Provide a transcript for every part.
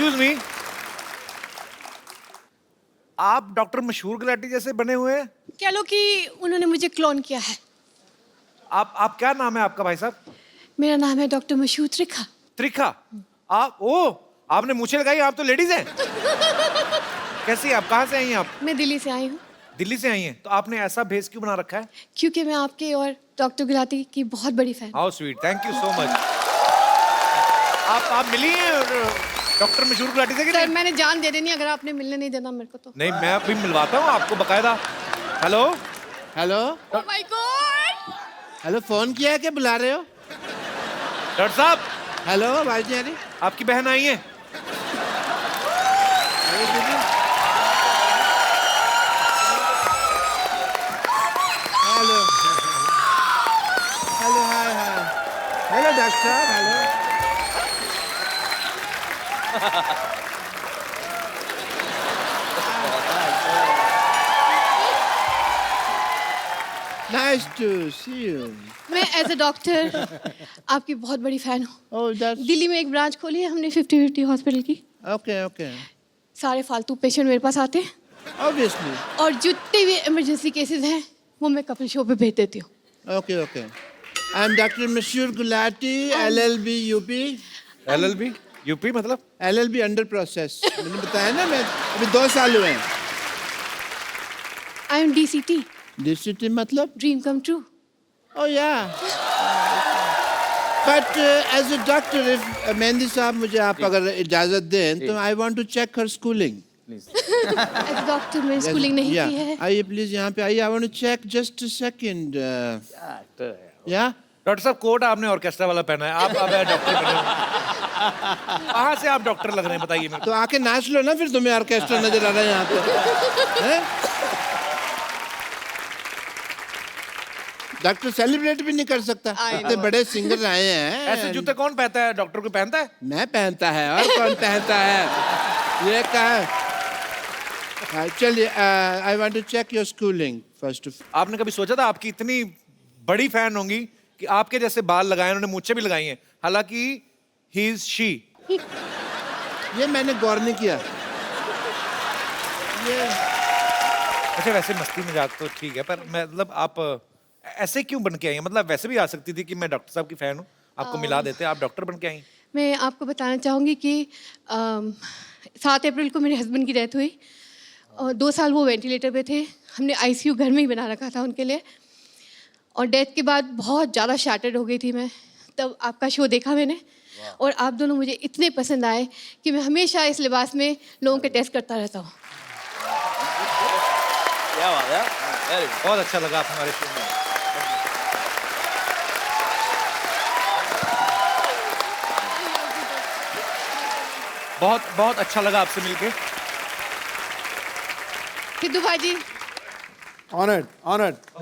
Excuse me, आप doctor Mashoor Gulati जैसे बने हुए हैं। कह लो कि उन्होंने मुझे क्लोन किया है। आप क्या नाम है आपका भाई साहब? मेरा नाम है डॉक्टर मशहूर त्रिखा। त्रिखा। आप आपने मूछें लगाई, आप तो लेडीज हैं। कैसी आप, कहाँ से आई हैं आप? मैं दिल्ली से आई हूँ दिल्ली से आई हैं, तो आपने ऐसा भेस क्यों बना रखा है? क्योंकि मैं आपके और डॉक्टर गुलाटी की बहुत बड़ी fan. How sweet, thank you so much. आप मिली हैं डॉक्टर मशहूर गुलाटी से कि सर नहीं? मैंने जान दे देनी अगर आपने मिलने नहीं देना मेरे को तो। नहीं, मैं अभी मिलवाता हूँ आपको बकायदा। Hello hello oh my God. Hello, phone किया है कि बुला रहे हो? डॉक्टर साहब, हेलो भाई जी। अरे आपकी बहन आई है। दीदी, hello hello, hi hi, hello doctor, hello. Nice to see you. मैं एज अ डॉक्टर आपकी बहुत बड़ी फैन हूँ। ओह दैट्स दिल्ली में एक ब्रांच खोली है हमने 50-50 हॉस्पिटल की। ओके ओके, सारे फालतू पेशेंट मेरे पास आते हैं ऑब्वियसली। और जितने भी इमरजेंसी केसेस हैं वो मैं कपिल शो पे भेज देती हूँ। Okay okay, I am doctor Mashoor Gulati, LLB UP। LLB UP मतलब? LLB अंडर प्रोसेस, मैंने बताया ना, मैं अभी 2 साल हुए हैं। आई एम DCT, DCT मतलब? Dream come true. Oh yeah. But as a doctor, if Mehndi साहब मुझे आप अगर इजाजत दें तो I want to check her schooling. As a doctor मैंने स्कूलिंग नहीं की है। आइए प्लीज यहाँ पे आइए, I want to check just a second. Yeah. Doctor साहब, कोट आपने ऑर्केस्ट्रा वाला पहना है, आप अब डॉक्टर बने हो। कहाँ से आप डॉक्टर लग रहे हैं बताइए मेरे तो आके नाच लो ना, फिर तुम्हें ऑर्केस्ट्रा नजर आ रहा है यहाँ पे। हैं? डॉक्टर सेलिब्रेट भी नहीं कर सकता, इतने बड़े सिंगर आए को? हैं। ऐसे जूते कौन पहनता है? डॉक्टर को पहनता है? मैं पहनता है, और कौन पहनता है? ये कहा। चलिए, I want to check your schooling first. आपने कभी सोचा था आपकी इतनी बड़ी फैन होंगी कि आपके जैसे बाल लगाए, उन्होंने मूछें भी लगाई हैं, हालांकि ही इज शी। ये मैंने गौर नहीं किया। ये अच्छा, वैसे मस्ती मजाक तो ठीक है, पर मतलब आप ऐसे क्यों बन के आई हैं? मतलब वैसे भी आ सकती थी कि मैं डॉक्टर साहब की फैन हूँ, आपको मिला देते, आप डॉक्टर बन के आई। मैं आपको बताना चाहूँगी कि 7 अप्रैल को मेरे हस्बैंड की डेथ हुई और 2 साल वो वेंटिलेटर पे थे। हमने ICU घर में ही बना रखा था उनके लिए और डेथ के बाद बहुत ज़्यादा शैटर्ड हो गई थी मैं। तब आपका शो देखा मैंने और आप दोनों मुझे इतने पसंद आए कि मैं हमेशा इस लिबास में लोगों के टेस्ट करता रहता हूँ। क्या बात है, बहुत अच्छा लगा आप हमारे शो में। बहुत बहुत अच्छा लगा आपसे मिलके। सिद्धू भाई, Honored.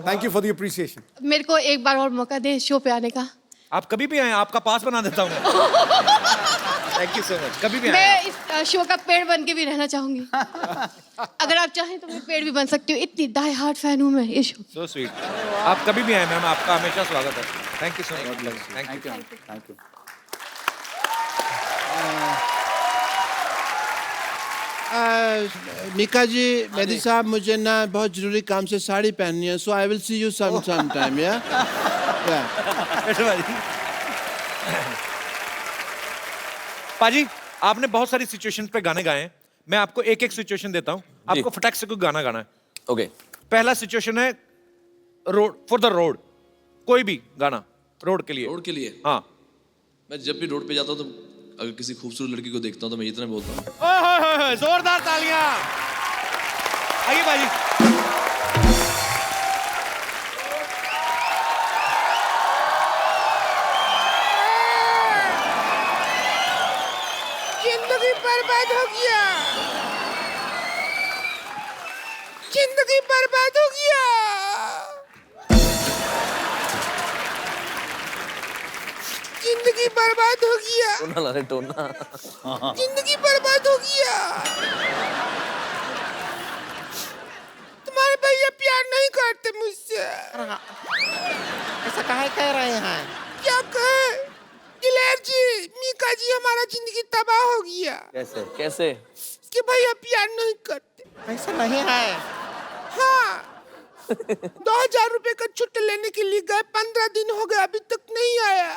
Thank you for the appreciation. मेरे को एक बार और मौका दे शो पे आने का। आप कभी भी आए, आपका पास बना देता हूँ मैं। थैंक यू सो मच, कभी भी आए। मैं इस शो का पेड़ बन के भी रहना चाहूंगी। अगर आप चाहें तो मैं पेड़ भी बन सकती हूँ, इतनी डाई हार्ट फैन हूँ मैं इस शो। सो स्वीट, आप कभी भी आए मैम, आपका हमेशा स्वागत है। Thank you so much, thank you. Thank you. Mika ji, Mehndi साहब, मुझे ना बहुत जरूरी काम से साड़ी पहननी है, so I will see you some time. या पाजी, आपने बहुत सारी सिचुएशंस पे गाने गाए हैं, मैं आपको एक एक सिचुएशन देता हूँ, आपको फटाक से कोई गाना गाना है। ओके। पहला सिचुएशन है रोड, फॉर द रोड, कोई भी गाना रोड के लिए। रोड के लिए हाँ। मैं जब भी रोड पे जाता हूँ तो अगर किसी खूबसूरत लड़की को देखता हूँ तो मैं इतना बोलता हूँ, ओए होए होए, जोरदार तालियां। आइए बाजी। जिंदगी बर्बाद हो गया, जिंदगी बर्बाद हो गया, जिंदगी बर्बाद हो गया, टोना ला रहे टोना। जिंदगी बर्बाद हो गया। तुम्हारे भैया प्यार नहीं करते मुझसे। ऐसा काहे कह रहे हैं? क्या कहे? दिलेर जी, मीका जी हमारा जिंदगी तबाह हो गया कैसे कैसे? कि भैया प्यार नहीं करते। ऐसा नहीं है। हाँ 2000 रुपए का छुट्टी लेने के लिए गए, 15 दिन हो गए अभी तक नहीं आया।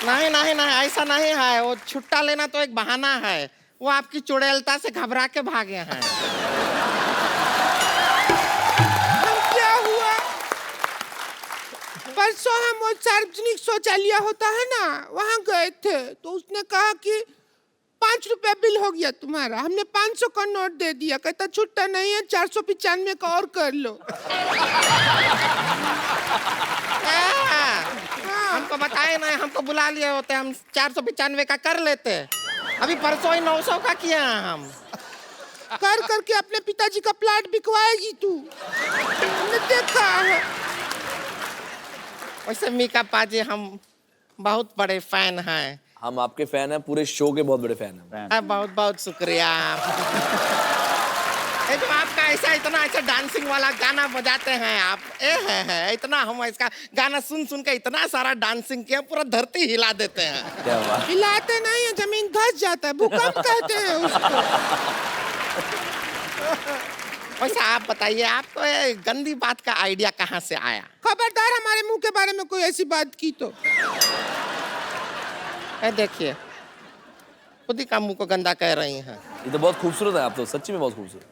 नहीं नहीं नहीं, ऐसा नहीं है। वो छुट्टा लेना तो एक बहाना है। वो आपकी चुड़ैलता से घबरा के भागे हैं। हम क्या हुआ, परसों हम वो सार्वजनिक शौचालय होता है ना, वहाँ गए थे तो उसने कहा कि 5 रुपया बिल हो गया तुम्हारा। हमने 500 का नोट दे दिया, कहता छुट्टा नहीं है 495 का और कर लो। हमको बताए नहीं, हमको बुला लिए होते, हम 495 का कर लेते। अभी परसों ही 900 का किया हम। कर करके अपने पिताजी का प्लाट बिकवाएगी तू, हमने देखा है। वैसे मीका पाजी हम बहुत बड़े फैन हैं। हम आपके फैन हैं, पूरे शो के बहुत बड़े फैन हैं। बहुत बहुत शुक्रिया। ये जो आपका ऐसा इतना अच्छा डांसिंग वाला गाना बजाते हैं आप, है इतना, हम इसका गाना सुन सुन के इतना सारा डांसिंग किया, पूरा धरती हिला देते हैं। क्या बात। हिलाते नहीं है, जमीन धस जाता है, भूकंप कहते हैं उसको। वैसे आप बताइए, आपको ये गंदी बात का आइडिया कहाँ से आया? खबरदार हमारे मुंह के बारे में कोई ऐसी बात की तो। देखिए खुद ही का मुंह को गंदा कह रही हैं। ये तो बहुत खूबसूरत है, आप तो सच्ची में बहुत खूबसूरत।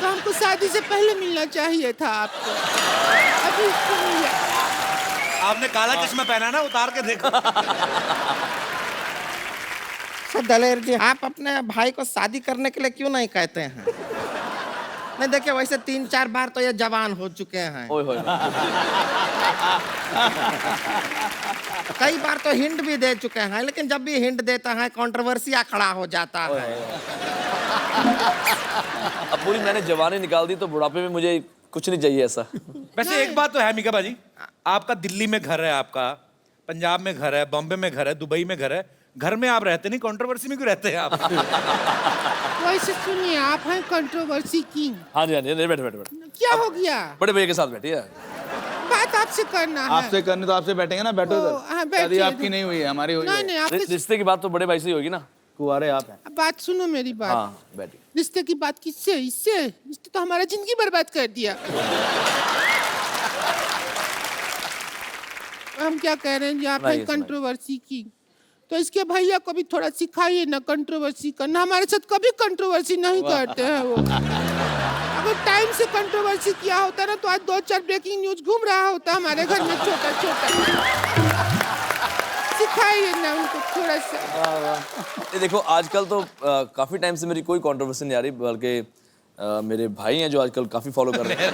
तो हमको शादी से पहले मिलना चाहिए था आपको, अभी इसको मिला। आपने काला चश्मा पहना ना, उतार के देखो। सर दलेर जी, आप अपने भाई को शादी करने के लिए क्यों नहीं कहते हैं? नहीं देखिए, वैसे 3-4 बार तो ये जवान हो चुके हैं। ओए होए। कई बार तो हिंट भी दे चुके हैं, लेकिन जब भी हिंट देता है कंट्रोवर्सिया खड़ा हो जाता है। अब पूरी मैंने जवानी निकाल दी तो बुढ़ापे में मुझे कुछ नहीं चाहिए ऐसा। वैसे एक बात तो है मीका बाजी, आपका दिल्ली में घर है, आपका पंजाब में घर है, बॉम्बे में घर है, दुबई में घर है, घर में आप रहते नहीं, कंट्रोवर्सी में क्यों रहते हैं आप? वैसे सुनिए, आप हैं कंट्रोवर्सी किंग। हाँ जी हाँ जी, बैठे बैठे बैठे। क्या हो गया? बड़े भैया के साथ बैठिए। बात आपसे करना है। आपसे करनी तो आपसे बैठेंगे ना, बैठो ओ, हाँ, इधर। बैठिए। शादी आपकी नहीं हुई है, हमारी हुई नहीं है। नहीं, आपके रिश्ते की बात तो बड़े भाई से ही होगी ना। कुंवारे आप हैं। बात सुनो मेरी बात। हाँ बैठिए। रिश्ते की बात किससे? इससे? इसने तो हमारा जिंदगी बर्बाद कर दिया। हम क्या कह रहे हैं जी, आप हैं कंट्रोवर्सी की, तो इसके भैया को भी थोड़ा सिखाइए ना कंट्रोवर्सी करना। हमारे साथ कभी कंट्रोवर्सी नहीं करते हैं वो। अगर टाइम से कंट्रोवर्सी किया होता ना, तो आज 2-4 ब्रेकिंग न्यूज घूम रहा होता हमारे घर में, छोटा छोटा। सिखाइए ना उनको थोड़ा सा। ये देखो आजकल तो काफी टाइम से मेरी कोई कंट्रोवर्सी नहीं आ रही, बल्कि मेरे भाई हैं जो आजकल काफी फॉलो कर रहे हैं।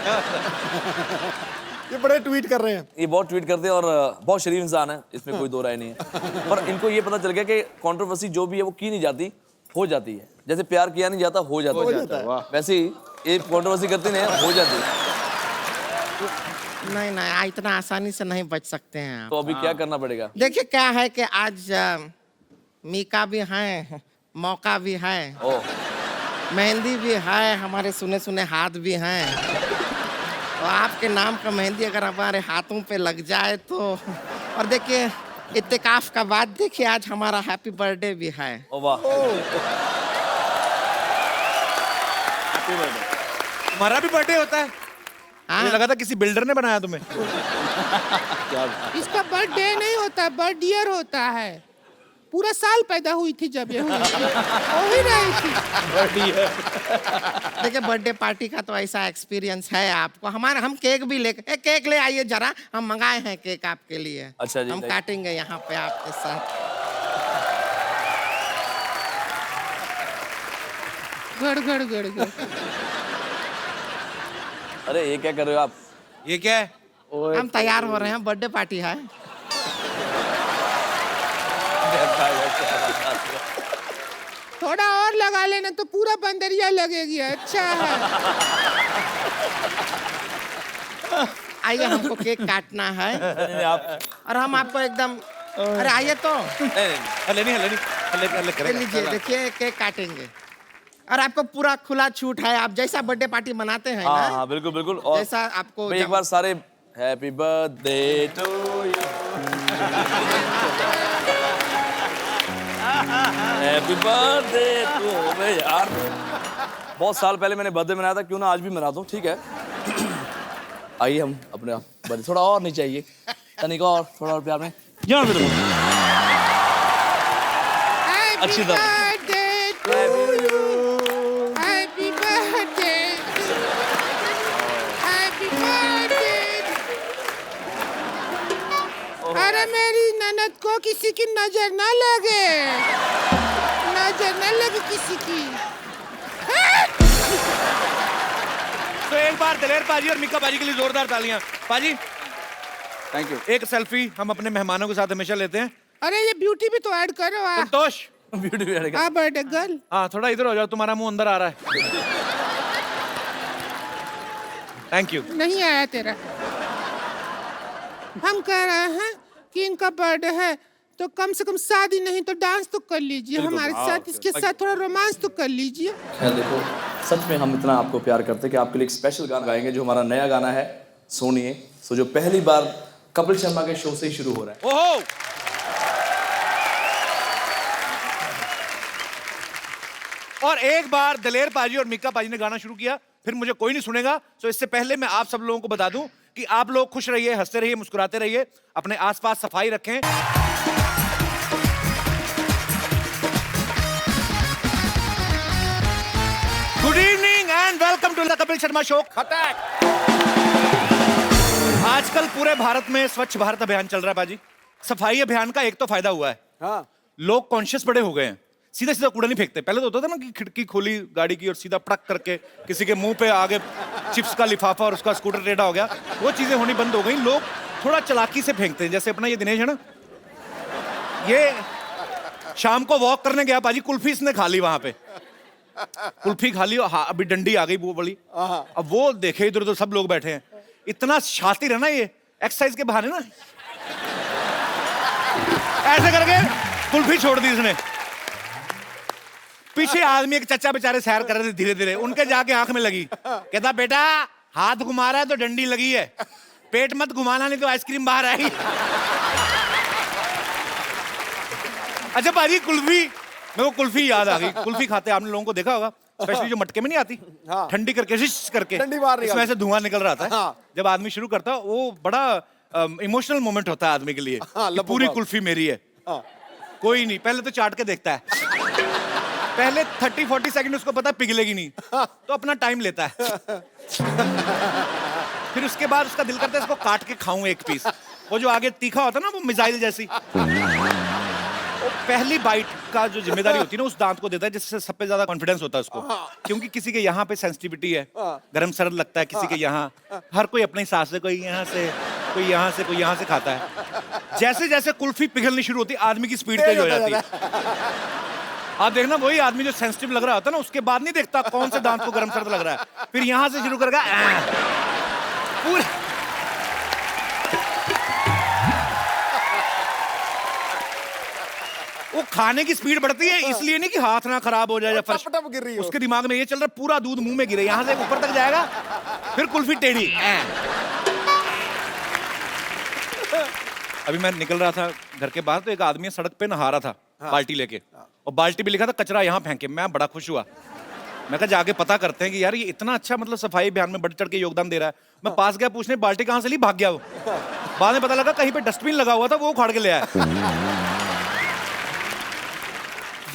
ये बड़े ट्वीट कर रहे हैं। ये बहुत ट्वीट करते हैं और बहुत शरीफ इंसान है, इसमें कोई दो राय नहीं है। पर इनको ये पता चल गया कि कंट्रोवर्सी जो भी है वो की नहीं जाती, हो जाती है। जैसे प्यार किया नहीं जाता, हो जाता है। वैसे ही ये कंट्रोवर्सी करती नहीं है, हो जाती है। नहीं नहीं, इतना आसानी से नहीं बच सकते हैं आप। तो अभी क्या करना पड़ेगा? देखिए क्या है कि आज मीका भी है, मौका भी है, मेहंदी भी है, हमारे सुने सुने हाथ भी हैं। तो आपके नाम का मेहंदी अगर हमारे हाथों पे लग जाए तो, और देखिए इत्तेकाफ का बाद देखिए आज हमारा हैप्पी बर्थडे भी है। ओ वाह, तुम्हारा भी बर्थडे होता है? हाँ? मुझे लगा था किसी बिल्डर ने बनाया तुम्हें। इसका बर्थडे नहीं होता, बर्थ ईयर होता है। पूरा साल पैदा हुई थी जब ये हुई थी, हो ही रही थी। देखिए बर्थडे पार्टी का तो ऐसा एक्सपीरियंस है आपको। हमारे हम केक भी ले, केक ले आइए जरा, हम मंगाए हैं केक आपके लिए। अच्छा जी, हम काटेंगे यहाँ पे आपके साथ। गड़ गड़ गड़ गड़। अरे ये क्या कर रहे हो आप? ये क्या है? हम तैयार हो रहे हैं, बर्थडे पार्टी है। थोड़ा और लगा लेना तो पूरा बंदरिया लगेगी। अच्छा है। आइए, हमको केक काटना है आप और हम आपको एकदम, अरे आइए तो हले लीजिए, देखिए केक काटेंगे और आपको पूरा खुला छूट है। आप जैसा बर्थडे पार्टी मनाते हैं हाँ ना, हाँ बिल्कुल बिल्कुल। और जैसा आपको भाई एक बार सारे happy birthday to you, happy birthday to. यार बहुत साल पहले मैंने बर्थडे मनाया था, क्यों ना आज भी मना दूं, ठीक है। आइए हम अपने बर्थडे, थोड़ा और नहीं चाहिए, तनिक और, थोड़ा और प्यार में, यहाँ पे देखो। अच्छी तरह। Happy birthday, happy birthday. अरे मेरी ननद को किसी की नजर ना लगे, नजर ना लगे किसी की। तो एक बार दिलेर पाजी और मिक्का पाजी के लिए जोरदार तालियां। पाजी थैंक यू। एक सेल्फी हम अपने मेहमानों के साथ हमेशा लेते हैं। अरे ये ब्यूटी भी तो ऐड करो। संतोष, ब्यूटी भी आएगा। Birthday girl. हाँ थोड़ा इधर हो जाओ, तुम्हारा मुंह अंदर आ रहा है। Thank you. नहीं आया तेरा। हम कह रहे हैं कि इनका बर्थडे है तो कम से कम शादी नहीं तो डांस तो कर लीजिए हमारे साथ, इसके साथ थोड़ा रोमांस तो कर लीजिए। खैर देखो, सच में हम इतना आपको प्यार करते हैं कि आपके लिए एक स्पेशल गाना गाएंगे, जो हमारा नया गाना है सुनिए। सो जो पहली बार कपिल शर्मा के शो से ही शुरू हो रहा है। ओहो, और एक बार दिलेर पाजी और मिक्का पाजी ने गाना शुरू किया, फिर मुझे कोई नहीं सुनेगा। सो इससे पहले मैं आप सब लोगों को बता दूं कि आप लोग खुश रहिए, हंसते रहिए, मुस्कुराते रहिए, अपने आसपास सफाई रखें। Good evening and welcome to the Kapil Sharma show. खतक। आजकल पूरे भारत में स्वच्छ भारत अभियान चल रहा है बाजी। सफाई अभियान का एक तो फायदा हुआ है, हाँ। लोग कॉन्शियस बड़े हो गए हैं, सीधा सीधा कूड़ा नहीं फेंकते। पहले तो होता था ना कि खिड़की खोली गाड़ी की और सीधा पटक करके किसी के मुंह पे आगे चिप्स का लिफाफा और उसका स्कूटर टेढ़ा हो गया, वो चीजें होनी बंद हो गई। लोग थोड़ा चालाकी से फेंकते हैं। जैसे अपना ये दिनेश है ना, ये शाम को वॉक करने गया बाजी, कुल्फी इसने खा ली वहां पे, कुल्फी खा ली और हाँ अभी डंडी आ गई वो बड़ी। अब वो देखे इधर उधर सब लोग बैठे हैं, इतना शातिर है ना ये, एक्सरसाइज के बहाने ना ऐसे करके कुल्फी छोड़ दी इसने। पीछे आदमी एक चचा बेचारे सैर कर रहे थे धीरे धीरे, उनके जाके आंख में लगी, कहता बेटा हाथ घुमा रहा है तो डंडी लगी है, पेट मत घुमाना नहीं तो आइसक्रीम बाहर आएगी। अच्छा भाजी कुल्फी, मेरे को कुल्फी याद आ गई। कुल्फी खाते आपने लोगों को देखा होगा, स्पेशली जो मटके में नहीं आती, हाँ। ठंडी करके रिश करके ठंडी बाहर निकालती। इसमें ऐसे धुआं निकल रहा था। हाँ। जब आदमी शुरू करता है वो बड़ा इमोशनल मोमेंट होता है आदमी के लिए। हाँ, कि पूरी लबों कुल्फी मेरी है। हाँ। कोई नहीं, पहले तो चाट के देखता है, पहले 30-40 सेकंड उसको पता है पिघलेगी नहीं, तो अपना टाइम लेता है। फिर उसके बाद उसका दिल करता है इसको काट के खाऊं एक पीस। वो जो आगे तीखा होता है ना, वो मिसाइल जैसी, वो पहली बाइट का जो जिम्मेदारी होती है ना उस दांत को देता है, जिससे सब पे ज्यादा कॉन्फिडेंस होता है उसको। क्योंकि किसी के यहाँ पे सेंसिटिविटी है, गर्म सर्द लगता है किसी के यहाँ, हर कोई अपने हिसाब से, कोई यहाँ से, कोई यहाँ से, कोई यहाँ से खाता है। जैसे जैसे कुल्फी पिघलनी शुरू होती है आदमी की स्पीड तेज हो जाती है। आप देखना वही आदमी जो सेंसिटिव लग रहा होता है ना, उसके बाद नहीं देखता कौन से दांत को गर्म सर्द लग रहा है, फिर यहां से शुरू करेगा पूरे। वो खाने की स्पीड बढ़ती है, इसलिए नहीं कि हाथ ना खराब हो जाए या फर्श, टप-टप गिर रही हो। उसके दिमाग में ये चल रहा है पूरा दूध मुंह में गिरे, यहां से ऊपर तक जाएगा, फिर कुल्फी टेढ़ी। अभी मैं निकल रहा था घर के बाहर तो एक आदमी सड़क पे नहा रहा था, बाल्टी लेके, और बाल्टी पे लिखा था कचरा यहाँ फेंके। मैं बड़ा खुश हुआ, मैं कहा जाके पता करते हैं कि यार ये इतना अच्छा मतलब सफाई अभियान में बढ़ चढ़ के योगदान दे रहा है। मैं पास गया पूछने बाल्टी कहाँ से ली, भाग गया वो। बाद में पता लगा कहीं पे डस्टबिन लगा हुआ था, वो उखाड़ के ले आया।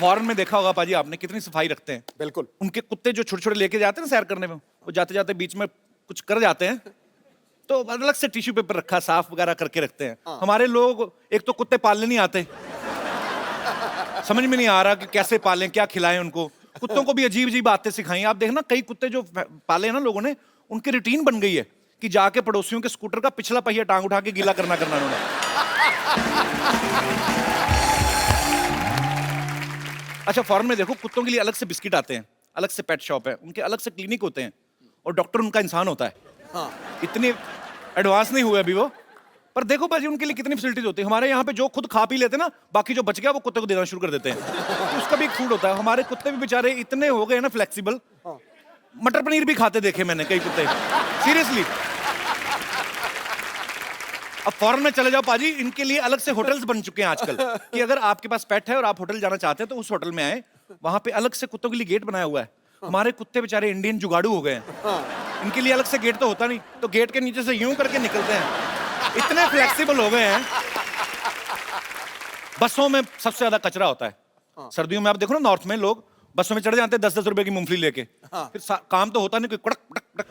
फॉरेन में देखा होगा पाजी आपने कितनी सफाई रखते हैं। बिल्कुल। उनके कुत्ते जो छोटे छोटे लेके जाते हैं ना सैर करने में, वो जाते जाते बीच में कुछ कर जाते हैं तो अलग से टिश्यू पेपर रखा साफ वगैरह करके रखते हैं। हमारे लोग एक तो कुत्ते पालने नहीं आते, समझ में नहीं आ रहा कि कैसे पालें, क्या खिलाएं उनको। कुत्तों को भी अजीब अजीब बातें सिखाई। आप देखना कई कुत्ते जो पाले हैं ना लोगों ने, उनकी रूटीन बन गई है कि जाके पड़ोसियों के स्कूटर का पिछला पहिया टांग उठा के गीला करना उन्होंने। अच्छा फॉरेन में देखो कुत्तों के लिए अलग से बिस्किट आते हैं, अलग से पेट शॉप है, उनके अलग से क्लिनिक होते हैं और डॉक्टर उनका इंसान होता है। इतने एडवांस नहीं हुए अभी वो, पर देखो भाजी उनके लिए कितनी फैसिलिटीज होती है। हमारे यहाँ पे जो खुद खा पी लेते हैं ना, बाकी जो बच गया वो कुत्ते को देना शुरू कर देते हैं, तो उसका भी एक फूड होता है। हमारे कुत्ते भी बेचारे इतने हो गए ना फ्लेक्सिबल, मटर पनीर भी खाते देखे मैंने कई कुत्ते, सीरियसली। अब फॉरेन में चले जाओ पाजी, इनके लिए अलग से होटल्स बन चुके हैं आजकल कि अगर आपके पास पेट है और आप होटल जाना चाहते हैं तो उस होटल में आए, वहां पे अलग से कुत्तों के लिए गेट बनाया हुआ है। हमारे कुत्ते बेचारे इंडियन जुगाड़ू हो गए हैं, इनके लिए अलग से गेट तो होता नहीं, तो गेट के नीचे से यूं करके निकलते हैं, इतने फ्लेक्सिबल हो गए हैं। बसों में सबसे ज्यादा कचरा होता है सर्दियों में, आप देखो ना नॉर्थ में लोग बसों में चढ़ जाते हैं 10-10 रुपए की मूंगफली लेके, फिर काम तो होता नहीं, कोई कड़क कड़क कड़क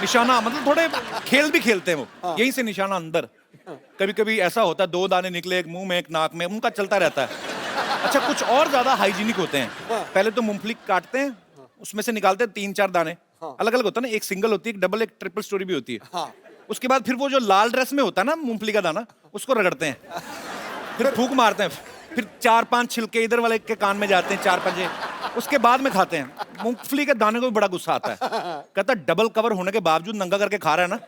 निशाना, मतलब थोड़े खेल भी खेलते हैं वो, यहीं से निशाना अंदर। कभी कभी ऐसा होता है 2 दाने निकले, एक मुंह में एक नाक में, उनका चलता रहता है। अच्छा, कुछ और ज्यादा हाइजीनिक होते हैं। पहले तो मूंगफली काटते हैं, उसमें से निकालते हैं 3-4 दाने, अलग अलग होता है ना, एक सिंगल होती है, एक डबल, एक ट्रिपल स्टोरी भी होती है। उसके बाद फिर वो जो लाल ड्रेस में होता है ना मूंगफली का दाना, उसको रगड़ते हैं, फिर फूंक मारते हैं, फिर 4-5 छिलके इधर वाले के कान में जाते हैं, 4 पंजे, उसके बाद में खाते हैं। मूंगफली के दाने को भी बड़ा गुस्सा आता है, कहता है डबल कवर होने के बावजूद नंगा करके खा रहा है ना।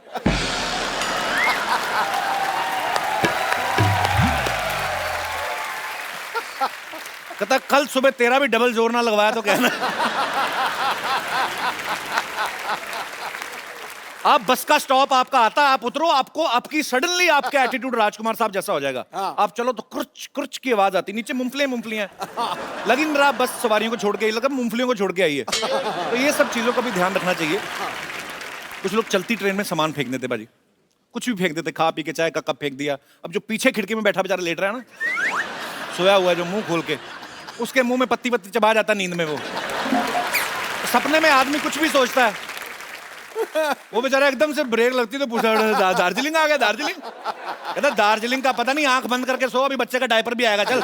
कहता कल सुबह तेरा भी डबल जोर ना लगवाया तो कहना। आप बस का स्टॉप आपका आता, आप उतरो, आपको आपकी सडनली आपका एटीट्यूड राजकुमार साहब जैसा हो जाएगा। आप चलो तो कुर्च कुर्च की आवाज आती, नीचे मूंगफलियां लगी रहा, बस सवारियों को छोड़ के, लगा मूंगफलियों को छोड़ के आई है। तो ये सब चीजों का भी ध्यान रखना चाहिए। कुछ लोग चलती ट्रेन में सामान फेंक देते बाजी, कुछ भी फेंक देते, खा पी के चाय का कप फेंक दिया। अब जो पीछे खिड़की में बैठा बेचारा लेट रहा है ना, सोया हुआ है जो मुंह खोल के, उसके मुंह में पत्ती पत्ती चबा जाता नींद में। वो सपने में आदमी कुछ भी सोचता है, वो बेचारा एकदम से ब्रेक लगती तो पूछा दार्जिलिंग आ गया, दार्जिलिंग? कहता दार्जिलिंग का पता नहीं, आंख बंद करके सो, अभी बच्चे का डायपर भी आएगा, चल।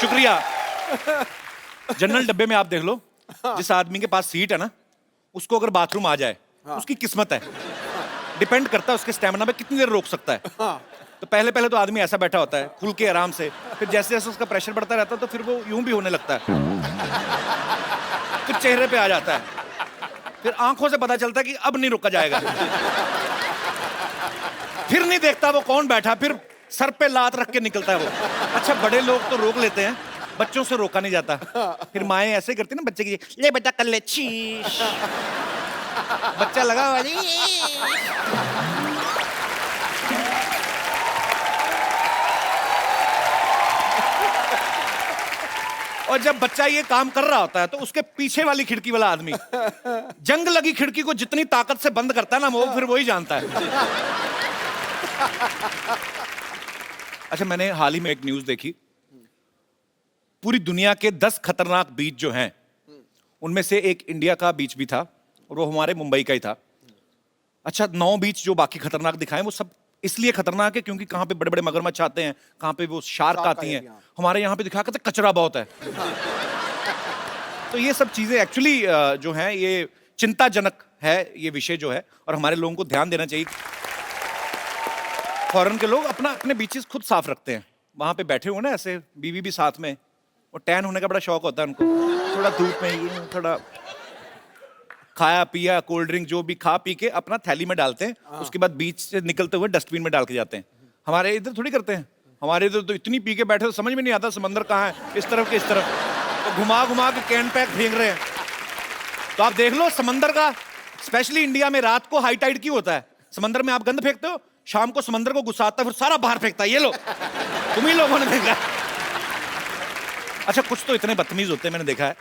शुक्रिया। जनरल डब्बे में आप देख लो, जिस आदमी के पास सीट है ना, उसको अगर बाथरूम आ जाए उसकी किस्मत है, डिपेंड करता है उसके स्टेमिना पे कितनी देर रोक सकता है। तो पहले पहले तो आदमी ऐसा बैठा होता है खुल के आराम से, फिर जैसे जैसे उसका प्रेशर बढ़ता रहता है तो फिर वो यूं भी होने लगता है, फिर चेहरे पे आ जाता है, फिर आंखों से पता चलता है कि अब नहीं रुका जाएगा, फिर नहीं देखता वो कौन बैठा, फिर सर पे लात रख के निकलता है वो। अच्छा, बड़े लोग तो रोक लेते हैं, बच्चों से रोका नहीं जाता। फिर माएं ऐसे करती ना बच्चे की, ले बेटा कर ले, शीश, बच्चा लगा हुआ और जब बच्चा ये काम कर रहा होता है तो उसके पीछे वाली खिड़की वाला आदमी जंग लगी खिड़की को जितनी ताकत से बंद करता है ना, वो फिर वही जानता है। अच्छा, मैंने हाल ही में एक न्यूज देखी, पूरी दुनिया के 10 खतरनाक बीच जो हैं उनमें से एक इंडिया का बीच भी था और वो हमारे मुंबई का ही था। अच्छा, 9 बीच जो बाकी खतरनाक दिखाए वो सब इसलिए खतरनाक है क्योंकि कहाँ पे बड़े बड़े मगरमच्छ आते हैं, कहाँ पे वो शार्क आती हैं। हमारे यहाँ पे दिखा करते कचरा बहुत है। तो ये सब चीजें एक्चुअली जो हैं ये चिंताजनक है ये विषय जो है, और हमारे लोगों को ध्यान देना चाहिए। फॉरेन के लोग अपने बीचेस खुद साफ रखते हैं, वहां पे बैठे हुए ना ऐसे, बीवी भी साथ में, और टैन होने का बड़ा शौक होता है उनको, थोड़ा धूप में ये थोड़ा खाया पिया, कोल्ड ड्रिंक जो भी खा पी के अपना थैली में डालते हैं, उसके बाद बीच से निकलते हुए डस्टबिन में डाल के जाते हैं। हमारे इधर थोड़ी करते हैं, हमारे इधर तो इतनी पी के बैठे तो समझ में नहीं आता समंदर कहाँ है, इस तरफ के इस तरफ, तो घुमा घुमा के कैन पैक फेंक रहे हैं। तो आप देख लो समंदर का, स्पेशली इंडिया में रात को हाई टाइड क्यों होता है? समंदर में आप गंद फेंकते हो, शाम को समंदर को गुस्सा आता है, फिर सारा बाहर फेंकता है, ये लो तुम ही लोगों ने फेंका। अच्छा, कुछ तो इतने बदतमीज होते हैं, मैंने देखा है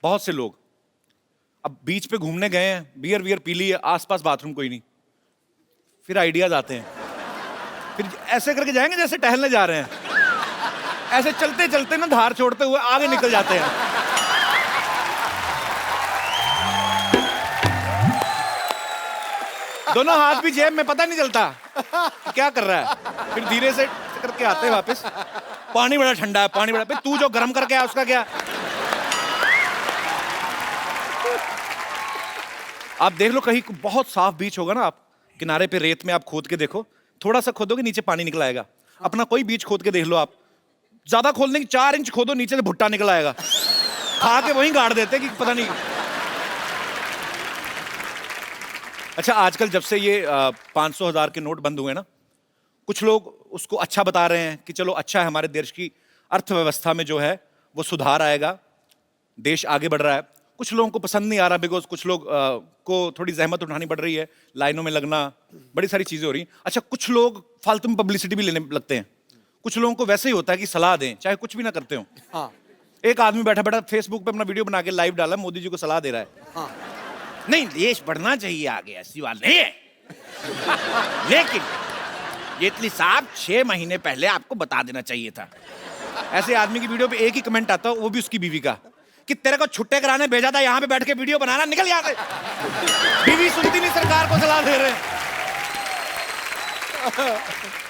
बहुत से लोग, अब बीच पे घूमने गए हैं, बियर वियर पी ली है, आसपास बाथरूम कोई नहीं, फिर आइडियाज आते हैं, फिर ऐसे करके जाएंगे जैसे टहलने जा रहे हैं, ऐसे चलते चलते ना धार छोड़ते हुए आगे निकल जाते हैं। दोनों हाथ भी जेब में, पता नहीं चलता कि क्या कर रहा है, फिर धीरे से करके आते हैं वापस, पानी बड़ा ठंडा है, पानी बड़ा, तू जो गर्म करके आया उसका क्या? आप देख लो कहीं बहुत साफ बीच होगा ना, आप किनारे पे रेत में आप खोद के देखो, थोड़ा सा खोदोगे नीचे पानी निकल आएगा। अपना कोई बीच खोद के देख लो आप, ज्यादा खोदने की 4 इंच खोदो, नीचे से भुट्टा निकल आएगा, खा के वहीं गाड़ देते कि पता नहीं। अच्छा, आजकल जब से ये 500,000 के नोट बंद हुए ना, कुछ लोग उसको अच्छा बता रहे हैं कि चलो अच्छा है, हमारे देश की अर्थव्यवस्था में जो है वो सुधार आएगा, देश आगे बढ़ रहा है। कुछ लोगों को पसंद नहीं आ रहा बिकॉज कुछ लोग को थोड़ी जहमत उठानी पड़ रही है, लाइनों में लगना, बड़ी सारी चीजें हो रही हैं। अच्छा, कुछ लोग फालतू में पब्लिसिटी भी लेने लगते हैं। कुछ लोगों को वैसे ही होता है कि सलाह दें, चाहे कुछ भी ना करते हो। हाँ एक आदमी बैठा बैठा फेसबुक पे अपना वीडियो बना के लाइव डाला, मोदी जी को सलाह दे रहा है। हाँ नहीं, देश बढ़ना चाहिए आगे, ऐसी बात नहीं है, लेकिन जेटली साहब 6 महीने पहले आपको बता देना चाहिए था। ऐसे आदमी की वीडियो पे एक ही कमेंट आता है, वो भी उसकी बीवी का, कि तेरे को छुट्टे कराने भेजा था, यहाँ पे बैठ के वीडियो बनाना, निकल यहाँ से। बीवी सुनती नहीं, सरकार को सलाह दे रहे हैं।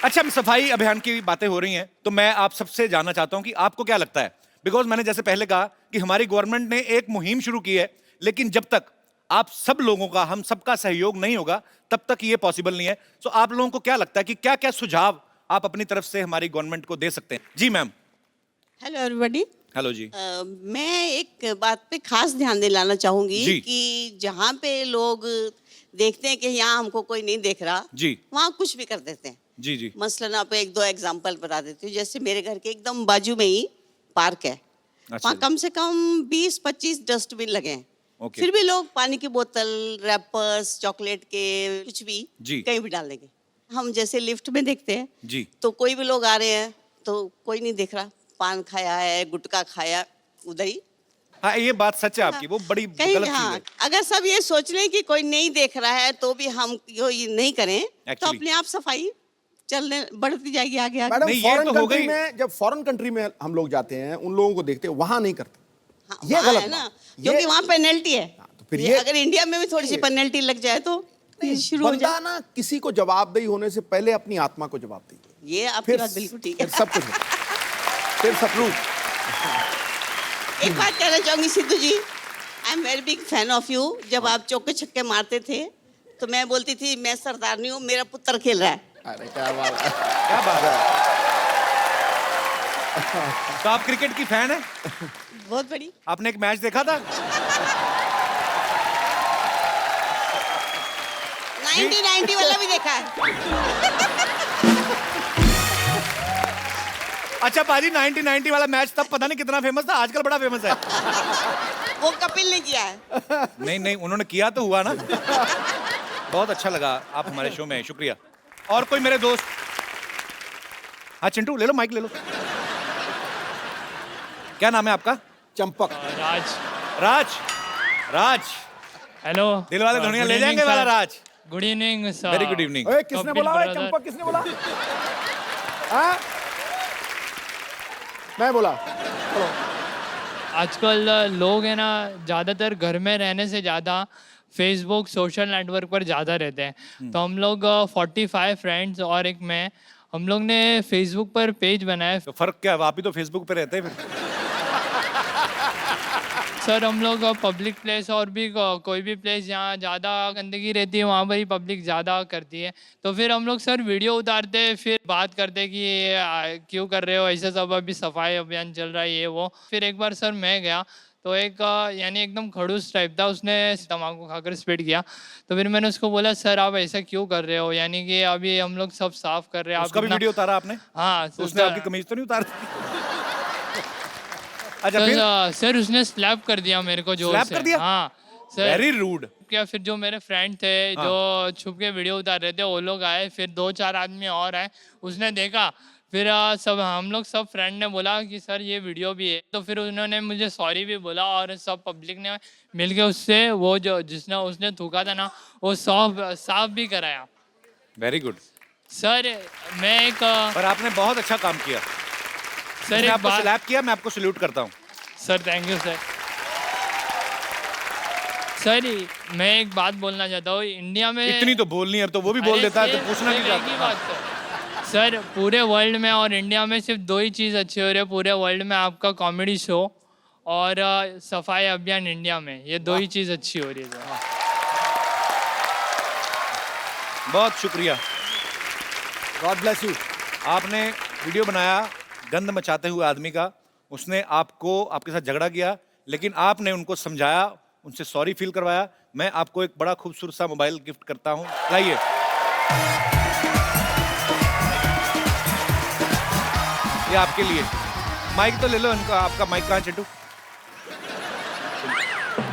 अच्छा, हम सफाई अभियान की बातें हो रही हैं, तो मैं आप सबसे जानना चाहता हूं कि आपको क्या लगता है, बिकॉज मैंने जैसे पहले कहा कि हमारी गवर्नमेंट ने एक मुहिम शुरू की है, लेकिन जब तक आप सब लोगों का, हम सबका सहयोग नहीं होगा, तब तक ये पॉसिबल नहीं है। सो आप लोगों को क्या लगता है कि क्या क्या सुझाव आप अपनी तरफ से हमारी गवर्नमेंट को दे सकते हैं? जी मैम। Hello everybody. हेलो जी। मैं एक बात पे खास ध्यान दिलाना चाहूंगी जी। कि जहाँ पे लोग देखते हैं कि यहाँ हमको कोई नहीं देख रहा, जी वहाँ कुछ भी कर देते हैं। जी जी मसलन आप 1-2 एग्जांपल बता देती हूँ। जैसे मेरे घर के एकदम बाजू में ही पार्क है, अच्छा वहाँ कम से कम 20-25 डस्टबिन लगे हैं। ओके। फिर भी लोग पानी की बोतल, रैपर्स, चॉकलेट के कुछ भी जी। कहीं भी डाल देंगे। हम जैसे लिफ्ट में देखते हैं जी तो कोई भी लोग आ रहे हैं तो कोई नहीं देख रहा, पान खाया है, गुटखा खाया, उधर ही। हाँ, ये बात सच है आपकी, वो बड़ी कहीं गलत हाँ, चीज है। अगर सब ये सोच लें कि कोई नहीं देख रहा है तो भी हम ये नहीं करें, तो Actually। अपने आप सफाई चलने बढ़ती जाएगी आगे आगे। मैडम नहीं, ये फॉरेन तो हो कंट्री गई। में, जब फॉरेन कंट्री में हम लोग जाते हैं, उन लोगों को देखते हैं, वहां नहीं करते। हाँ, ये वहाँ गलत है ना, बात। क्योंकि ये- वहाँ पेनल्टी है। तो फिर ये ये- अगर इंडिया में भी थोड़ी सी पेनल्टी लग जाए तो शुरू हो बंदा जाए। ना किसी को जवाबदेही होने से पहले अपनी आत्मा को जवाब दीजिए, ये आपकी बात बिल्कुल ठीक है। फिर सब कुछ फिर सब कुछ। एक बात कहना चाहूंगी Sidhu ji, I am very big fan of you. जब आप चौके छक्के मारते थे तो मैं बोलती थी मैं सरदार नहीं हूँ, मेरा पुत्र खेल रहा है। अरे क्या बात है। क्या बात है। तो आप क्रिकेट की फैन है? बहुत बड़ी। आपने एक मैच देखा था? 1990 वाला भी देखा है। अच्छा पाजी, 1990 वाला मैच तब पता नहीं कितना फेमस था, आजकल बड़ा फेमस है। वो कपिल ने किया है। नहीं नहीं, उन्होंने किया तो हुआ ना। बहुत अच्छा लगा आप हमारे शो में आए, शुक्रिया। और कोई मेरे दोस्त? हाँ चिंटू, ले लो माइक, ले लो। क्या नाम है आपका? चंपक। राज। राज। राज हेलो। दिल वाले दुनिया ले जाएंगे वाला राज। Good evening sir. Very good evening. ओए, किसने कपिल बोला? ओए, brother। चंपक किसने बोला? हाँ? मैं बोला। चलो। आजकल लोग है ना ज़्यादातर घर में रहने से ज़्यादा फेसबुक सोशल नेटवर्क पर ज़्यादा रहते हैं। तो हम लोग 45 फ्रेंड्स और एक मैं, हम लोग ने फेसबुक पर पेज बनाया। तो फर्क क्या है, आप ही तो फेसबुक पे रहते हैं फिर। सर हम लोग पब्लिक प्लेस और भी कोई भी प्लेस जहाँ ज़्यादा गंदगी रहती है वहाँ पर ही पब्लिक ज़्यादा करती है, तो फिर हम लोग सर वीडियो उतारते फिर बात करते कि ये क्यों कर रहे हो ऐसे सब, अभी सफाई अभियान चल रहा है ये वो। फिर एक बार सर मैं गया तो एक यानी एकदम खड़ूस टाइप था, उसने तम्बाकू खाकर स्पिट किया। तो फिर मैंने उसको बोला सर आप ऐसा क्यों कर रहे हो, यानी कि अभी हम लोग सब साफ कर रहे हैं। उसका भी वीडियो उतारा आपने? हाँ। उसने आपकी कमीज तो नहीं उतारी? अच्छा फिर? सर उसने स्लैप कर दिया मेरे को जोर स्लैप से। कर दिया? हाँ सर। Very rude. क्या फिर जो मेरे फ्रेंड थे जो छुप के वीडियो उतार रहे थे वो लोग आए, फिर 2-4 आदमी और आए, उसने देखा, फिर सब हम लोग सब फ्रेंड ने बोला कि सर ये वीडियो भी है, तो फिर उन्होंने मुझे सॉरी भी बोला और सब पब्लिक ने मिलके उससे वो जो जिसने उसने थूका था ना वो साफ भी कराया। वेरी गुड सर मैं एक पर आपने बहुत अच्छा काम किया सर मैंने एक आपको बात स्लैप किया, मैं आपको सल्यूट करता हूँ। Sir thank you sir. Sir मैं एक बात बोलना चाहता हूँ, इंडिया में इतनी तो बोलनी है, अब तो वो भी बोल अरे देता है तो सिर्फ- पूछना सिर्फ नहीं एक ही चाहता। बात सर पूरे वर्ल्ड में और इंडिया में सिर्फ 2 ही चीज़ अच्छी हो रही है पूरे वर्ल्ड में, आपका कॉमेडी शो और सफाई अभियान इंडिया में, ये 2 ही चीज़ अच्छी हो रही है सर। बहुत शुक्रिया, गॉड ब्लेस यू। आपने वीडियो बनाया गंद मचाते हुए आदमी का, उसने आपको आपके साथ झगड़ा किया, लेकिन आपने उनको समझाया, उनसे सॉरी फील करवाया। मैं आपको एक बड़ा खूबसूरत सा मोबाइल गिफ्ट करता हूँ, लाइए। ये आपके लिए। माइक तो ले लो इनका, आपका माइक कहाँ चिंटू?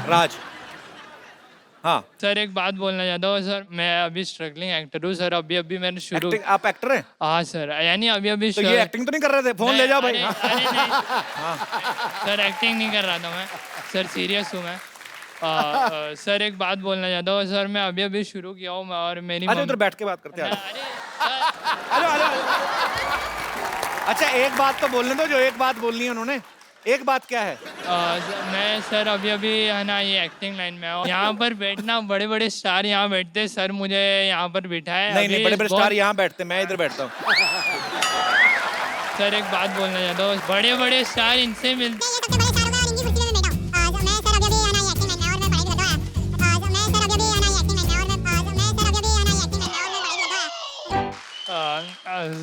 राज। हाँ, सर एक बात बोलना चाहता हूँ सर, मैं अभी स्ट्रगलिंग एक्टर हूँ सर, अभी अभी मैंने शुरू। एक्टिंग, आप एक्टर हैं? हाँ सर, यानी अभी अभी तो ये एक्टिंग तो नहीं कर रहे थे? फोन ले जाओ भाई। अरे नहीं सर, एक्टिंग नहीं कर रहा था मैं सर, सीरियस हूँ मैं। सर एक बात बोलना चाहता हूँ सर, मैं अभी अभी शुरू किया हूँ और मेरी अरे उधर बैठ के बात करते हैं। Hello hello. अच्छा एक बात तो बोलने दो, जो एक बात बोलनी है उन्होंने। एक बात क्या है? मैं सर अभी अभी है ना ये एक्टिंग लाइन में हूँ। यहाँ पर बैठना, बड़े बड़े स्टार यहाँ बैठते, सर मुझे यहाँ पर बिठाए। नहीं नहीं, बड़े बड़े स्टार यहाँ बैठते, मैं इधर बैठता हूँ। सर एक बात बोलना चाहता हूँ, बड़े बड़े स्टार इनसे मिलते।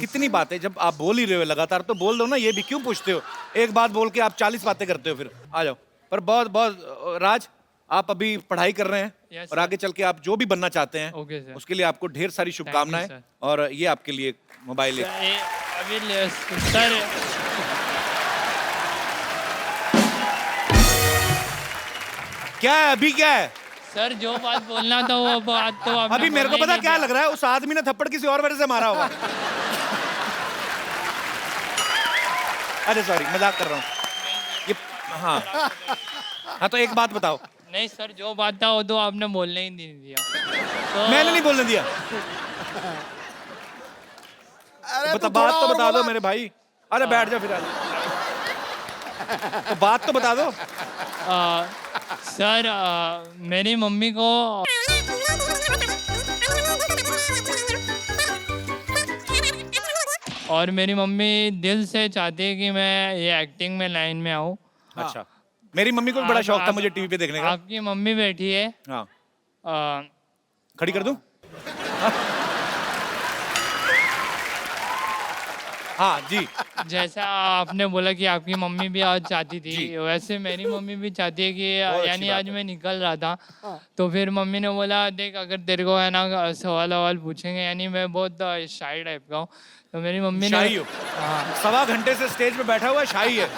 कितनी बातें, जब आप बोल ही रहे हो लगातार तो बोल दो ना, ये भी क्यों पूछते हो? एक बात बोल के आप 40 बातें करते हो फिर। आ जाओ। पर बहुत बहुत राज, आप अभी पढ़ाई कर रहे हैं Yes, और आगे चल के आप जो भी बनना चाहते हैं Okay, sir. उसके लिए आपको ढेर सारी शुभकामनाएं। sir. और ये आपके लिए मोबाइल है। अभी सर क्या है अभी, क्या है सर, जो बात बोलना था वो बात तो आपने अभी? मेरे को बोला ही पता नहीं क्या था। लग रहा है, उस आदमी ने थप्पड़ किसी और वजह से मारा होगा। अरे सॉरी, मजाक कर रहा हूँ ये। हाँ हाँ, तो एक बात बताओ। नहीं सर, जो बात था वो तो आपने बोलने ही नहीं दिया। तो मैंने नहीं बोलने दिया। अरे बता, तू बात थोड़ा तो और बता दो बोला। मेरे भाई। अरे बैठ जा फिर। तो बात तो बता दो। सर मेरी मम्मी को और मेरी मम्मी दिल से चाहती है कि मैं ये एक्टिंग में लाइन में आऊँ। अच्छा, मेरी मम्मी को भी बड़ा शौक था मुझे टीवी पे देखने का। आपकी मम्मी बैठी है। हाँ, आ, खड़ी कर दूं? हाँ जी। जैसा आपने बोला कि आपकी मम्मी भी आज चाहती थी, वैसे मेरी मम्मी भी चाहती है कि यानी आज मैं निकल रहा था तो फिर मम्मी ने बोला देख, अगर तेरे को है ना सवाल पूछेंगे, यानी मैं बहुत शाई टाइप का हूँ, तो मेरी मम्मी ने। शाही हो? सवा घंटे से स्टेज पे बैठा हुआ है, शाही है।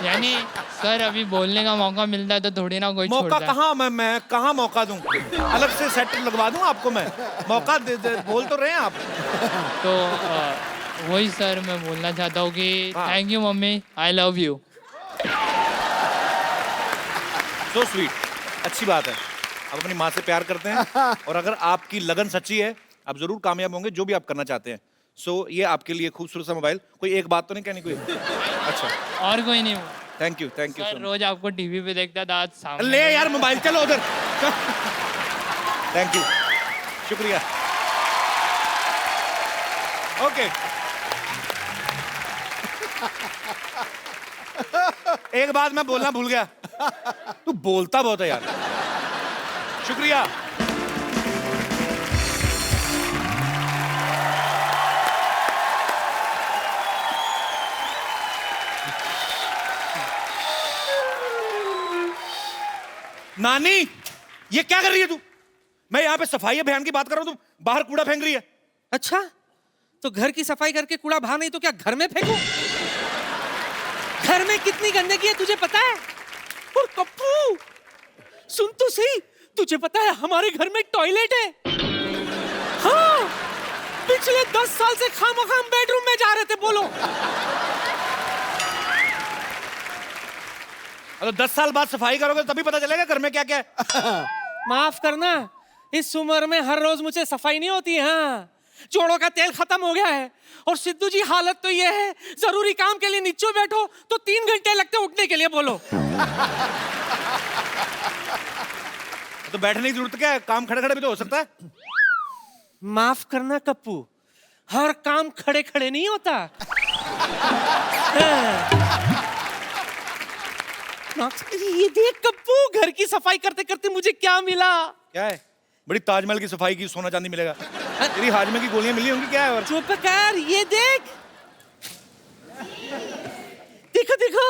यानी सर अभी बोलने का मौका मिलता है तो थोड़ी ना कोई मौका छोड़ता है। कहाँ, मैं कहाँ मौका दूं? अलग से सेट लगवा दूं आपको मैं? मौका दे बोल तो रहे हैं आप। तो वही सर मैं बोलना चाहता हूँ कि thank you mummy, I love you. So sweet, अच्छी बात है। आप अपनी माँ से प्यार करते हैं और अगर आपकी लगन सच्ची है आप जरूर कामयाब होंगे जो भी आप करना चाहते हैं। सो ये आपके लिए खूबसूरत सा मोबाइल। कोई एक बात तो नहीं कहनी कोई? अच्छा, और कोई नहीं। थैंक यू सर रोज आपको टीवी पे देखता था, आज सामने। ले यार मोबाइल, चलो उधर। थैंक यू, शुक्रिया। ओके, एक बात मैं बोलना भूल गया, तू बोलता बहुत है यार। शुक्रिया। नानी, ये क्या कर रही है तू? मैं यहाँ पे सफाई अभियान की बात कर रहा हूँ, तुम बाहर कूड़ा फेंक रही है। अच्छा, तो घर की सफाई करके कूड़ा बाहर नहीं तो क्या घर में फेंकूं? घर में कितनी गंदगी है तुझे पता है? और कप्पू, सुन तो सही, तुझे पता है हमारे घर में टॉयलेट है। हाँ, पिछले 10 साल से खामखा हम बेडरूम में जा रहे थे। बोलो, अगर 10 साल बाद सफाई करोगे तभी पता चलेगा घर में क्या क्या है। माफ करना, इस उम्र में हर रोज मुझे सफाई नहीं होती। हाँ, जोड़ों का तेल खत्म हो गया है। और सिद्धू जी, हालत तो ये है, जरूरी काम के लिए नीचे बैठो तो 3 घंटे लगते उठने के लिए। बोलो, तो बैठने की जरूरत क्या है? काम खड़े खड़े भी तो हो सकता है। माफ करना कप्पू, हर काम खड़े खड़े नहीं होता। ये देख कप्पू, घर की सफाई करते करते मुझे क्या मिला। क्या है? बड़ी ताजमहल की सफाई की, सोना चांदी मिलेगा। तेरी हाजमे की गोलियां मिली होंगी, क्या है? और चुप कर, ये देख, देखो देखो,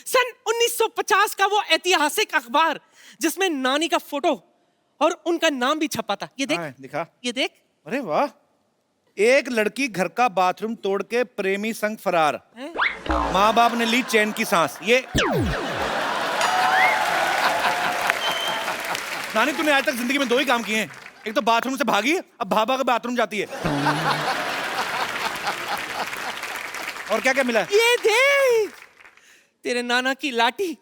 सन 1950 का वो ऐतिहासिक अखबार जिसमें नानी का फोटो और उनका नाम भी छपा था। ये देख, दिखा, ये देख। अरे वाह, एक लड़की घर का बाथरूम तोड़ के प्रेमी संग फरार, माँ बाप ने ली चैन की सांस। ये नानी तूने आज तक जिंदगी में 2 ही काम किए हैं, एक तो बाथरूम से भागी, अब भाभा के बाथरूम जाती है। और क्या क्या मिला? ये देख तेरे नाना की लाठी,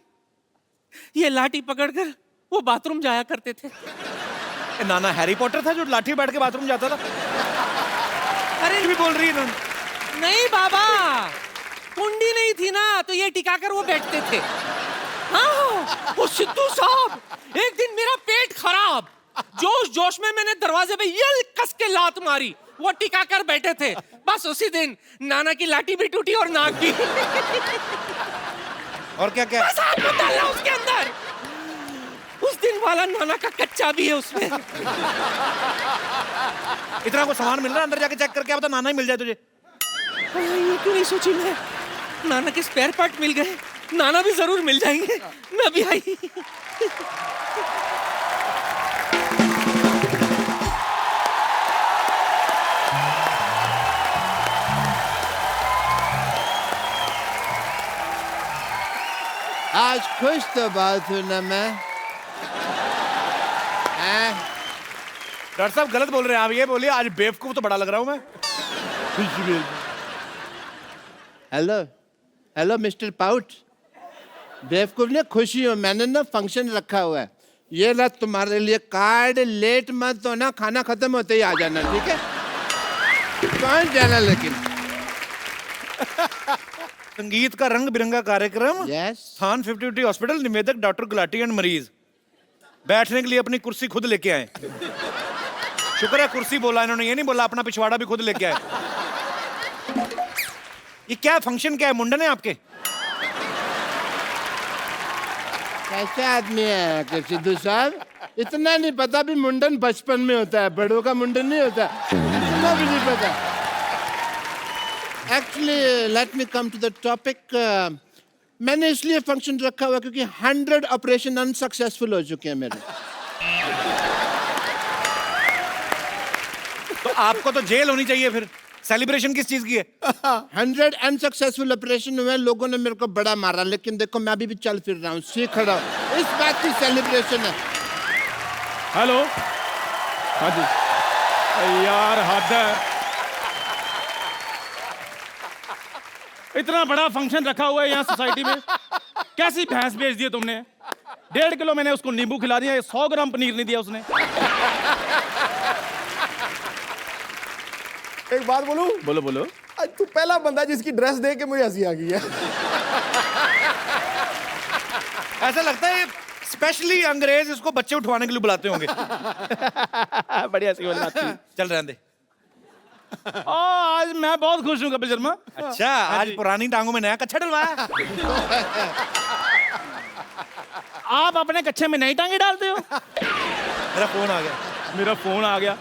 ये लाठी पकड़कर वो बाथरूम जाया करते थे। ए, नाना हैरी पॉटर था जो लाठी बैठ के बाथरूम जाता था? अरे भी बोल रही है नानी। नहीं बाबा, कुंडी नहीं थी ना तो ये टिकाकर वो बैठते थे। हाँ, वो सिद्धू साहब, एक दिन मेरा पेट खराब, जोश जोश में मैंने दरवाजे पे ये कस के लात मारी, वो टिकाकर बैठे थे। बस उसी दिन नाना की लाठी भी टूटी और नाक भी। और क्या क्या? बस हाथ मत डालना उसके अंदर, उस दिन वाला नाना का कच्चा भी है उसमें। इतना को सामान मिल रहा है, अंदर जाके चेक करके क्या पता नाना ही मिल जाए तुझे। ये क्यों नहीं सोची मैं, नाना के स्पेयर पार्ट मिल गए, नाना भी जरूर मिल जाएंगे। मैं अभी आई। आज खुश तो बहुत हूं ना मैं। डॉक्टर साहब गलत बोल रहे हैं आप, ये बोलिए आज बेवकूफ तो बड़ा लग रहा हूं मैं। हेलो हेलो मिस्टर पाउट, बेवकूफ ने खुशी हो, मैंने ना फंक्शन रखा हुआ है, ये ला तुम्हारे लिए कार्ड, लेट मत हो ना, खाना खत्म होते ही आ जाना, ठीक है? कौन जाना लेकिन? संगीत का रंग बिरंगा कार्यक्रम, यस। स्थान 50-50 हॉस्पिटल, निवेदक डॉक्टर गुलाटी एंड मरीज। बैठने के लिए अपनी कुर्सी खुद लेके आए। शुक्र है कुर्सी बोला इन्होंने, ये नहीं बोला अपना पिछवाड़ा भी खुद लेके आए। ये क्या फंक्शन, क्या है, मुंडन है आपके? कैसे आदमी है कि सिद्धू साहब, इतना नहीं पता भी मुंडन बचपन में होता है, बड़ों का मुंडन नहीं होता, इतना भी नहीं पता। Actually let me come to the topic. मैंने इसलिए फंक्शन रखा हुआ क्योंकि 100 ऑपरेशन अनसक्सेसफुल हो चुके हैं मेरे। तो आपको तो जेल होनी चाहिए फिर, सेलिब्रेशन किस चीज की है? 100 अनसक्सेसफुल ऑपरेशन हुए, लोगों ने मेरे को बड़ा मारा, लेकिन देखो मैं अभी भी चल फिर रहा हूँ, सीख रहा हूँ, इस बात की सेलिब्रेशन है। हेलो, हाँ जी यार, हद है, इतना बड़ा फंक्शन रखा हुआ है यहाँ सोसाइटी में, कैसी भैंस बेच दी है तुमने? 1.5 किलो मैंने उसको नींबू खिला दिया, 100 ग्राम पनीर नहीं दिया उसने। एक बात बोलूं? बोलो बोलो। आज तू पहला बंदा जिसकी ड्रेस देख के मुझे हंसी आ गई है। ऐसा लगता है स्पेशली अंग्रेज इसको बच्चे उठवाने के लिए बुलाते होंगे। बढ़िया सी वाली बात थी। चल रहने दे। आज मैं बहुत खुश हूँ कपिल शर्मा। अच्छा, आज पुरानी टांगों में नया कच्छा डलवाया? आप अपने कच्छे में नई टांगे डालते हो? मेरा फोन आ गया। मेरा फोन आ गया।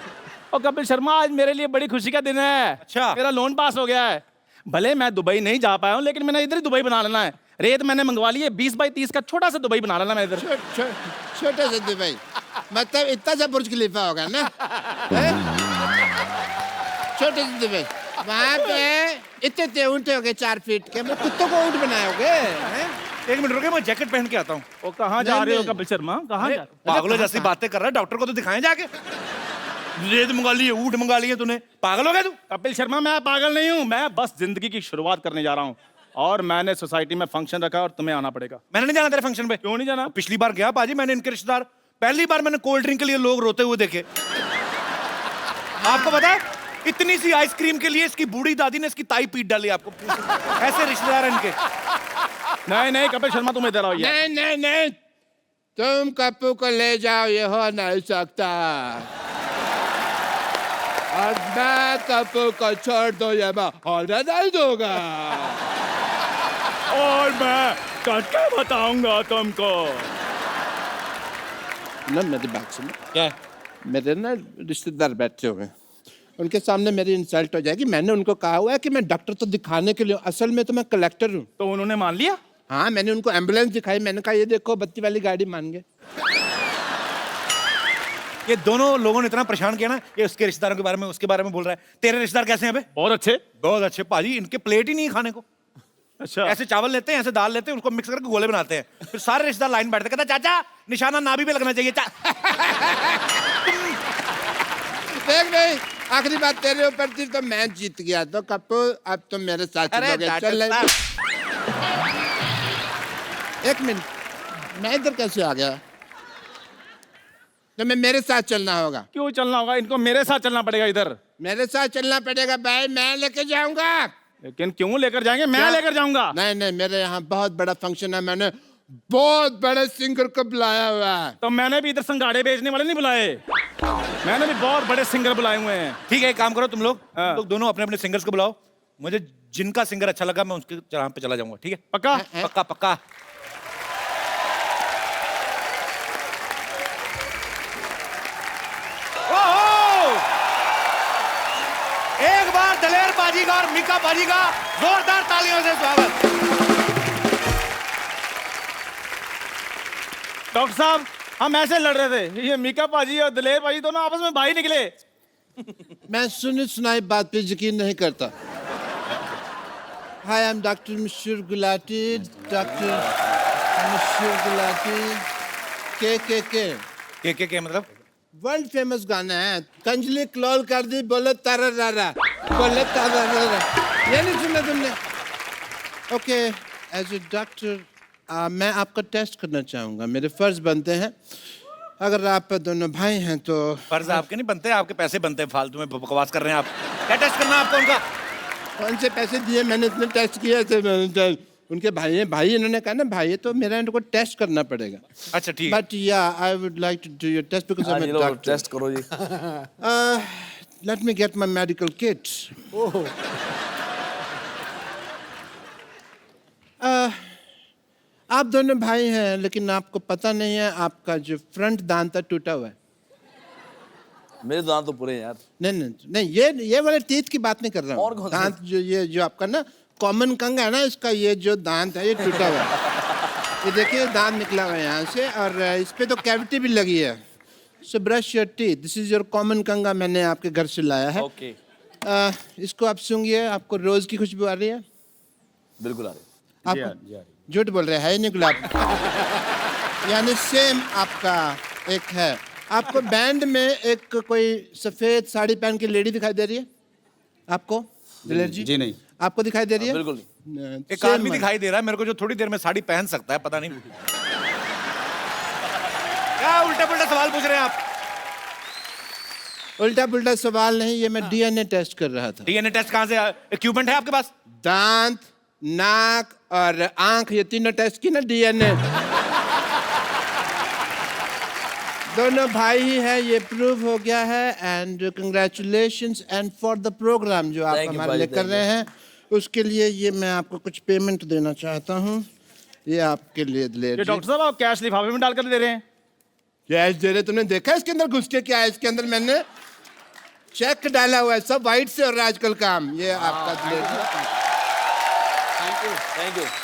और कपिल शर्मा आज मेरे लिए बड़ी खुशी का दिन है। अच्छा। मेरा लोन पास हो गया है। भले मैं दुबई नहीं जा पाया हूँ, लेकिन मैंने इधर ही दुबई बना लेना है। रेत मैंने मंगवा ली है, 20 बाई 30 का छोटा सा दुबई बना लेना मैं इधर। छोटा सा दुबई मतलब इतना सा बुर्ज खलीफा होगा ना? छोटे से दुबई, वहाँ पे इतने ऊँट हो गए 4 फीट के, कुत्तों को ऊँट बनाओगे? 1 मिनट रुके, मैं जैकेट पहन के आता हूँ। वो कहाँ जा रहे हो कपिल शर्मा? कहाँ जा? पागलों जैसी बातें कर रहा है, डॉक्टर को तो दिखाएं जाके। रेत मंगा ली है, ऊँट मंगा लिए तूने, पागल हो गया तू? कपिल शर्मा मैं पागल नहीं हूँ, मैं बस जिंदगी की शुरुआत करने जा रहा हूँ और मैंने सोसाइटी में फंक्शन रखा और तुम्हें आना पड़ेगा। मैंने नहीं जाना तेरे फंक्शन पे। क्यों नहीं जाना? पिछली बार गया पाजी, मैंने इनके रिश्तेदार, पहली बार मैंने कोल्ड ड्रिंक के लिए लोग रोते हुए देखे। आपको पता है, इतनी सी आइसक्रीम के लिए इसकी बूढ़ी दादी ने इसकी ताई पीट डाली। आपको ऐसे रिश्तेदार हैं इनके। नहीं नहीं कपिल शर्मा तुम इधर आओ। नहीं, तुम कप्पू को ले जाओ, ये हो नहीं सकता। और मैं कप्पू को छोड़ दो, ये मैं होने नहीं दूंगा। और मैं करके बताऊंगा तुमको। ना मेरी बात सुनो। क्या? मेरे ना रिश्तेदार बैठे हुए हैं, उनके सामने मेरी इंसल्ट हो जाएगी। मैंने उनको कहा हुआ है कि मैं डॉक्टर तो दिखाने के लिए, असल में तो मैं कलेक्टर हूँ। तो उन्होंने मान लिया? हाँ, मैंने उनको एम्बुलेंस दिखाई, मैंने कहा ये देखो बत्ती वाली गाड़ी, मान गए। ये दोनों लोगों ने इतना परेशान किया ना, ये उसके रिश्तेदारों के बारे में, उसके बारे में बोल रहा है। तेरे रिश्तेदार कैसे हैं बे? बहुत अच्छे। बहुत अच्छे पाजी, इनके प्लेट ही नहीं है खाने को। अच्छा। ऐसे चावल लेते हैं, ऐसे दाल लेते हैं, उनको मिक्स करके गोले बनाते हैं, फिर सारे रिश्तेदार लाइन बैठते, कहता चाचा निशाना नाभि पे लगना चाहिए। देख नहीं, आखिरी बात तेरे ऊपर थी तो मैं जीत गया। तो कपूर अब तुम मेरे साथ चलोगे। चल एक मिनट, मैं इधर कैसे आ गया? तो मैं मेरे साथ चलना होगा। क्यों चलना होगा? इनको मेरे साथ चलना पड़ेगा इधर। मेरे साथ चलना पड़ेगा भाई, मैं लेके जाऊंगा। लेकिन क्यों लेकर जाएंगे? मैं लेकर जाऊंगा। नहीं नहीं, मेरे यहाँ बहुत बड़ा फंक्शन है, मैंने बहुत बड़े सिंगर को बुलाया हुआ है। तो मैंने भी इधर संगाड़े बेचने वाले नहीं बुलाए, मैंने भी बहुत बड़े सिंगर बुलाए हुए हैं। ठीक है, एक काम करो तुम लोग दोनों अपने अपने सिंगर्स को बुलाओ, मुझे जिनका सिंगर अच्छा लगा मैं उसके चराम पे चला जाऊंगा। ठीक है? पक्का? पक्का पक्का। एक बार दलेर बाजी का और मीका बाजी का जोरदार तालियों से स्वागत। डॉक्टर साहब, हम ऐसे लड़ रहे थे, ये मीका पाजी और दलेर पाजी दोनों आपस में भाई निकले। मैं सुनी सुनाई बात पे यकीन नहीं करता। हाय, आई am doctor Mashoor Gulati, doctor Mashoor Gulati. के मतलब वर्ल्ड फेमस गाना है, कंजली क्लोल कर दी, बोले तारा रारा, बोले तारा रारा। ये नहीं सुना तुमने? ओके, एज ए डॉक्टर मैं आपका टेस्ट करना चाहूँगा, मेरे फर्ज बनते हैं। अगर आप दोनों भाई हैं तो फर्ज आपके नहीं बनते, आपके पैसे बनते हैं, फालतू में बकवास कर रहे हैं आप। क्या टेस्ट करना है आपको उनका? कौन से पैसे दिए? मैंने इतने टेस्ट किए थे। उनके भाई हैं, भाई इन्होंने कहा ना भाई, तो मेरा इनको टेस्ट करना पड़ेगा। अच्छा ठीक है। बट या I would like to do your test because I am a doctor. Test करो जी। Let me get my medical kit. आप दोनों भाई हैं, लेकिन आपको पता नहीं है आपका जो फ्रंट दांत था टूटा हुआ है। मेरे दांत तो पूरे हैं यार। नहीं नहीं नहीं, ये वाले टीथ की बात नहीं कर रहा और हूँ। कौन से? दांत जो आपका ना कॉमन कंग है ना, इसका ये जो दांत है ये टूटा हुआ है। ये देखिए दांत निकला हुआ है यहाँ से, और इस पे तो कैविटी भी लगी है। So brush your teeth, this is your common कंगा, मैंने आपके घर से लाया है। ओके। इसको आप सूंघिए, आपको रोज की खुशबू आ रही है? बिल्कुल आ रही। आप झूठ बोल रहे हैं, है नहीं गुलाब? यानी सेम आपका एक है। आपको बैंड में एक कोई सफेद साड़ी पहन के लेडी दिखाई दे रही है आपको? दिलेर जी? जी नहीं। आपको दिखाई दे रही है? बिल्कुल नहीं। एक आदमी दिखाई दे रहा है मेरे को जो थोड़ी देर में साड़ी पहन सकता है, पता नहीं क्या उल्टा पुल्टा सवाल पूछ रहे हैं आप। उल्टा पुल्टा सवाल नहीं, ये मैं डीएनए टेस्ट कर रहा था। डीएनए टेस्ट कहाँ से? इक्विपमेंट है आपके पास? दांत, नाक और आंख, ये तीनों टेस्ट की ना डीएनए। दोनों भाई ही है, ये प्रूव हो गया है। And congratulations and for the programme जो आप हमारे लिए कर रहे हैं, उसके लिए ये मैं आपको कुछ पेमेंट देना चाहता हूँ। ये आपके लिए दिलेर जी। डॉक्टर साहब, आप कैश लिफाफे में डालकर दे रहे हैं? कैश दे रहे? तुमने देखा इसके अंदर घुस के क्या है? इसके अंदर मैंने चेक डाला हुआ है, सब वाइट से हो रहा है आजकल काम। ये आपका दिलेर जी। Thank you.